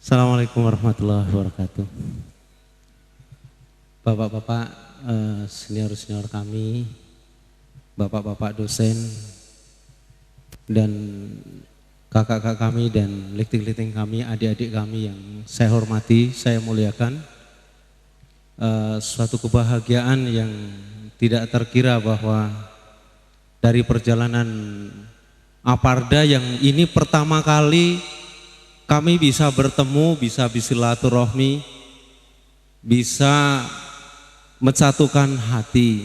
Assalamualaikum warahmatullahi wabarakatuh. Bapak-bapak senior-senior kami, bapak-bapak dosen, dan kakak-kakak kami dan liting-liting kami, adik-adik kami yang saya hormati, saya muliakan. Suatu kebahagiaan yang tidak terkira bahwa dari perjalanan Aparda yang ini pertama kali kami bisa bertemu, bisa bersilaturahmi, bisa menyatukan hati.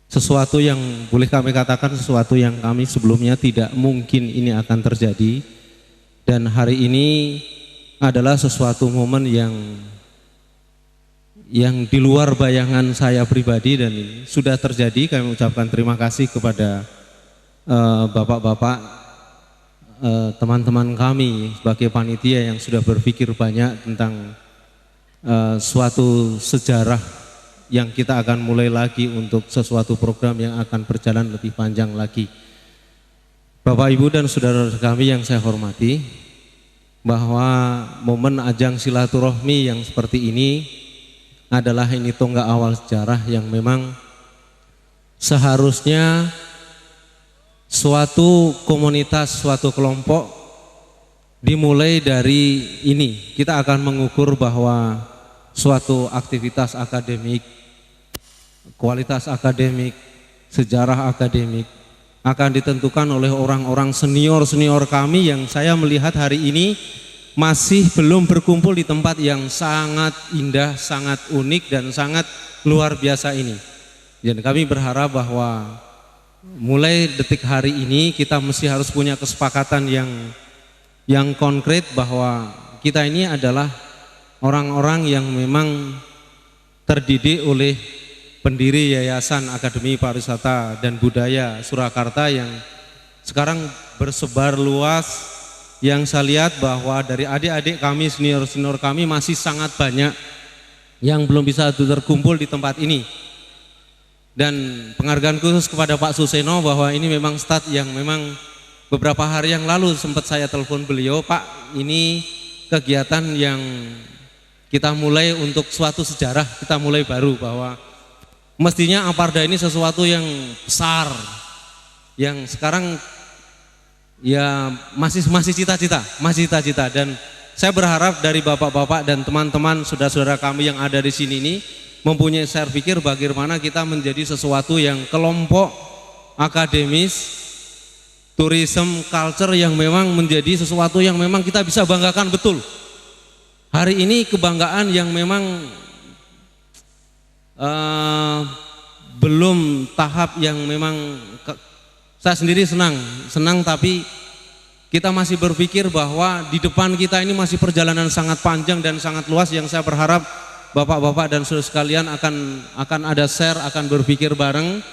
Sesuatu yang boleh kami katakan sesuatu yang kami sebelumnya tidak mungkin ini akan terjadi. Dan hari ini adalah sesuatu momen yang di luar bayangan saya pribadi dan sudah terjadi. Kami ucapkan terima kasih kepada bapak-bapak, teman-teman kami sebagai panitia yang sudah berpikir banyak tentang suatu sejarah yang kita akan mulai lagi untuk sesuatu program yang akan berjalan lebih panjang lagi. Bapak, Ibu, dan saudara kami yang saya hormati, bahwa momen ajang silaturahmi yang seperti ini adalah ini tonggak awal sejarah yang memang seharusnya suatu komunitas, suatu kelompok dimulai dari ini. Kita akan mengukur bahwa suatu aktivitas akademik, kualitas akademik, sejarah akademik akan ditentukan oleh orang-orang senior-senior kami yang saya melihat hari ini masih belum berkumpul di tempat yang sangat indah, sangat unik dan sangat luar biasa ini. Dan kami berharap bahwa mulai detik hari ini kita mesti harus punya kesepakatan yang konkret bahwa kita ini adalah orang-orang yang memang terdidik oleh pendiri Yayasan Akademi Pariwisata dan Budaya Surakarta yang sekarang bersebar luas, yang saya lihat bahwa dari adik-adik kami, senior-senior kami masih sangat banyak yang belum bisa terkumpul di tempat ini. Dan penghargaan khusus kepada Pak Suseno bahwa ini memang start yang memang beberapa hari yang lalu sempat saya telepon beliau, Pak, ini kegiatan yang kita mulai untuk suatu sejarah, kita mulai baru bahwa mestinya Aparda ini sesuatu yang besar, yang sekarang ya masih cita-cita, dan saya berharap dari bapak-bapak dan teman-teman saudara-saudara kami yang ada di sini ini mempunyai share pikir bagaimana kita menjadi sesuatu yang kelompok akademis, tourism, culture yang memang menjadi sesuatu yang memang kita bisa banggakan betul. Hari ini kebanggaan yang memang belum tahap yang memang saya sendiri senang, tapi kita masih berpikir bahwa di depan kita ini masih perjalanan sangat panjang dan sangat luas yang saya berharap bapak-bapak dan saudara sekalian akan ada share, akan berpikir bareng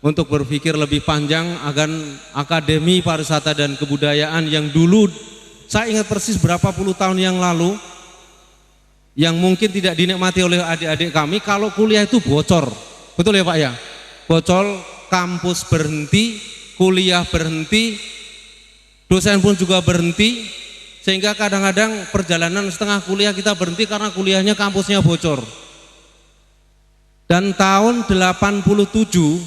untuk berpikir lebih panjang agar Akademi Pariwisata dan Kebudayaan yang dulu saya ingat persis berapa puluh tahun yang lalu yang mungkin tidak dinikmati oleh adik-adik kami kalau kuliah itu bocor. Betul ya Pak ya? Bocor, kampus berhenti, kuliah berhenti, dosen pun juga berhenti. Sehingga kadang-kadang perjalanan setengah kuliah kita berhenti karena kuliahnya kampusnya bocor. Dan tahun 87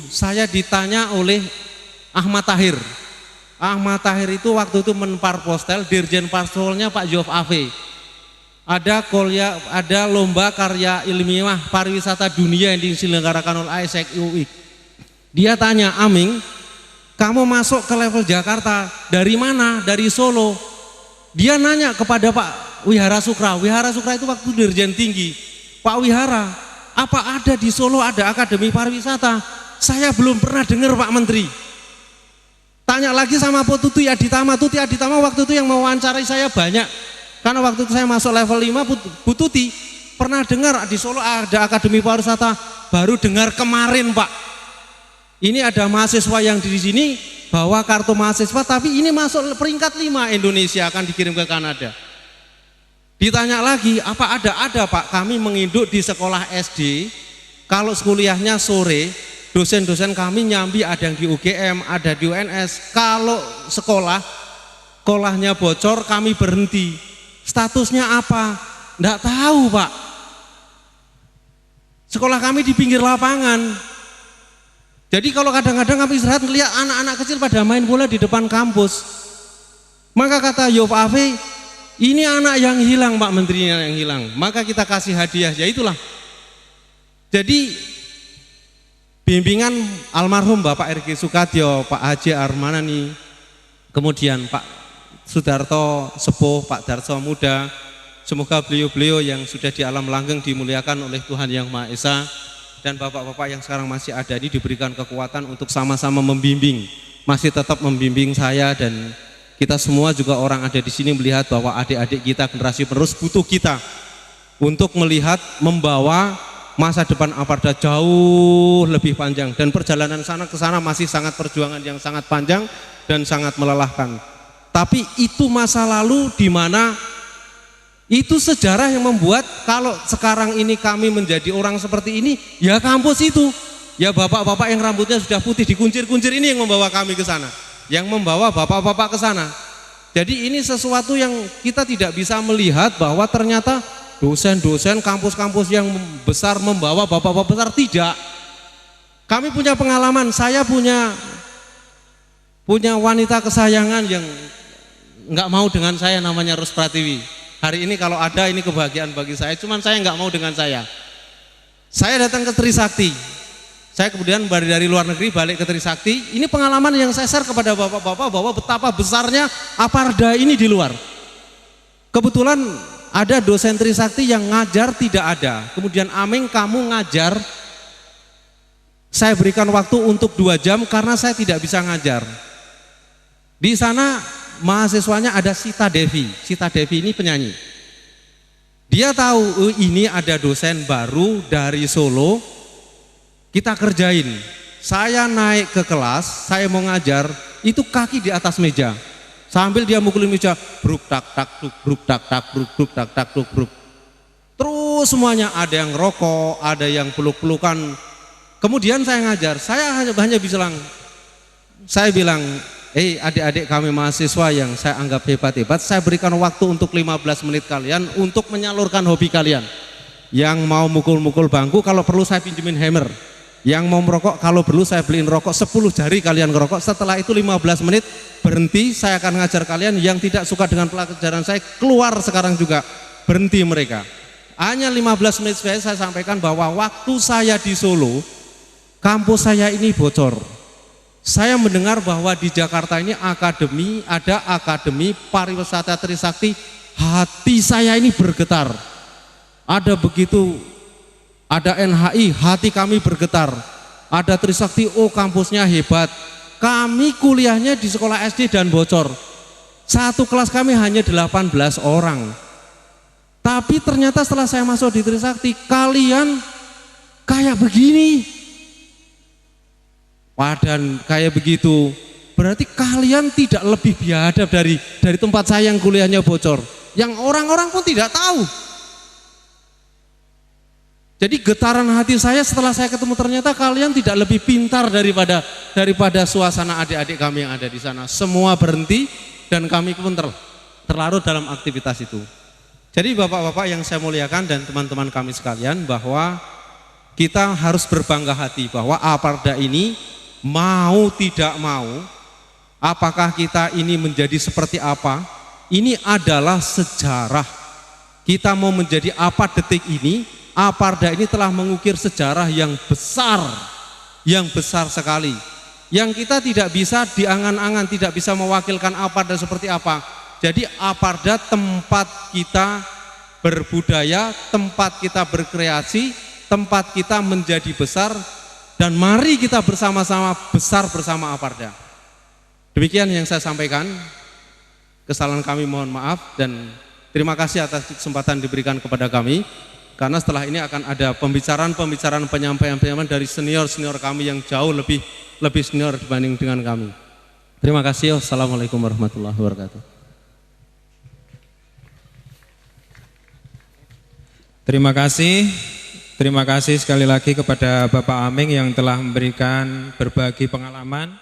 saya ditanya oleh Ahmad Tahir. Ahmad Tahir itu waktu itu Menpar Postel, Dirjen Parsolnya Pak Jof Ave. Ada lomba karya ilmiah pariwisata dunia yang diselenggarakan oleh AIESEC UI. Dia tanya, Aming, kamu masuk ke level Jakarta dari mana? Dari Solo. Dia nanya kepada Pak Wihara Sukra. Wihara Sukra itu waktu Dirjen Tinggi. Pak Wihara, apa ada di Solo ada Akademi Pariwisata? Saya belum pernah dengar Pak Menteri. Tanya lagi sama Tuti Aditama. Tuti Aditama waktu itu yang mewawancarai saya banyak. Karena waktu itu saya masuk level 5, Bu Tuti pernah dengar di Solo ada Akademi Pariwisata? Baru dengar kemarin Pak. Ini ada mahasiswa yang di sini bawa kartu mahasiswa, tapi ini masuk peringkat 5 Indonesia akan dikirim ke Kanada. Ditanya lagi, apa ada Pak, kami menginduk di sekolah SD, kalau kuliahnya sore, dosen-dosen kami nyambi ada yang di UGM, ada di UNS, kalau sekolah sekolahnya bocor, kami berhenti. Statusnya apa? Nggak tahu, Pak. Sekolah kami di pinggir lapangan. Jadi kalau kadang-kadang kami istirahat melihat anak-anak kecil pada main bola di depan kampus. Maka kata Yo Pak Afi, ini anak yang hilang, Pak Menterinya yang hilang. Maka kita kasih hadiah, ya itulah. Jadi bimbingan almarhum Bapak R.G. Sukatyo, Pak Haji Armanani, kemudian Pak Sudarto Sepuh, Pak Darso Muda, semoga beliau-beliau yang sudah di alam langgeng dimuliakan oleh Tuhan Yang Maha Esa, dan bapak-bapak yang sekarang masih ada ini diberikan kekuatan untuk sama-sama membimbing, masih tetap membimbing saya, dan kita semua juga orang ada di sini melihat bahwa adik-adik kita generasi penerus butuh kita untuk melihat membawa masa depan Aparda jauh lebih panjang, dan perjalanan sana ke sana masih sangat perjuangan yang sangat panjang dan sangat melelahkan. Tapi itu masa lalu di mana itu sejarah yang membuat kalau sekarang ini kami menjadi orang seperti ini, ya kampus itu, ya bapak-bapak yang rambutnya sudah putih dikuncir-kuncir ini yang membawa kami ke sana, yang membawa bapak-bapak ke sana. Jadi ini sesuatu yang kita tidak bisa melihat bahwa ternyata dosen-dosen kampus-kampus yang besar membawa bapak-bapak besar, tidak. Kami punya pengalaman, saya punya wanita kesayangan yang nggak mau dengan saya, namanya Rus Pratiwi. Hari ini kalau ada, ini kebahagiaan bagi saya, cuman saya nggak mau dengan saya. Saya datang ke Trisakti, saya kemudian dari luar negeri balik ke Trisakti. Ini pengalaman yang saya share kepada bapak-bapak bahwa betapa besarnya Aparda ini di luar. Kebetulan ada dosen Trisakti yang ngajar tidak ada, kemudian Aming kamu ngajar, saya berikan waktu untuk 2 jam karena saya tidak bisa ngajar. Di sana mahasiswanya ada Sita Devi. Sita Devi ini penyanyi. Dia tahu ini ada dosen baru dari Solo, kita kerjain. Saya naik ke kelas, saya mau ngajar, itu kaki di atas meja. Sambil dia mukulin meja, bruk tak tak bruk, bruk tak tak bruk, bruk tak tak bruk, bruk. Terus semuanya, ada yang rokok, ada yang peluk-pelukan. Kemudian saya ngajar, saya hanya saya bilang, adik-adik kami mahasiswa yang saya anggap hebat-hebat, saya berikan waktu untuk 15 menit kalian untuk menyalurkan hobi kalian. Yang mau mukul-mukul bangku, kalau perlu saya pinjemin hammer. Yang mau merokok, kalau perlu saya beliin rokok 10 jari kalian ngerokok. Setelah itu 15 menit berhenti, saya akan ngajar kalian. Yang tidak suka dengan pelajaran saya keluar sekarang juga, berhenti mereka. Hanya 15 menit saya sampaikan bahwa waktu saya di Solo, kampus saya ini bocor. Saya mendengar bahwa di Jakarta ini ada akademi pariwisata Trisakti, hati saya ini bergetar. Ada NHI, hati kami bergetar. Ada Trisakti, oh kampusnya hebat. Kami kuliahnya di sekolah SD dan bocor. Satu kelas kami hanya 18 orang. Tapi ternyata setelah saya masuk di Trisakti, kalian kayak begini. Padan kayak begitu. Berarti kalian tidak lebih biadab dari tempat saya yang kuliahnya bocor. Yang orang-orang pun tidak tahu. Jadi getaran hati saya setelah saya ketemu, ternyata kalian tidak lebih pintar daripada suasana adik-adik kami yang ada di sana. Semua berhenti dan kami pun terlarut dalam aktivitas itu. Jadi bapak-bapak yang saya muliakan dan teman-teman kami sekalian, bahwa kita harus berbangga hati bahwa Aparda ini mau tidak mau, apakah kita ini menjadi seperti apa, ini adalah sejarah. Kita mau menjadi apa detik ini, Aparda ini telah mengukir sejarah yang besar sekali, yang kita tidak bisa diangan-angan, tidak bisa mewakilkan Aparda seperti apa. Jadi Aparda tempat kita berbudaya, tempat kita berkreasi, tempat kita menjadi besar, dan mari kita bersama-sama besar bersama Aparda. Demikian yang saya sampaikan. Kesalahan kami mohon maaf, dan terima kasih atas kesempatan diberikan kepada kami. Karena setelah ini akan ada pembicaraan penyampaian dari senior kami yang jauh lebih senior dibanding dengan kami. Terima kasih. Wassalamualaikum warahmatullahi wabarakatuh. Terima kasih sekali lagi kepada Bapak Aming yang telah memberikan berbagi pengalaman.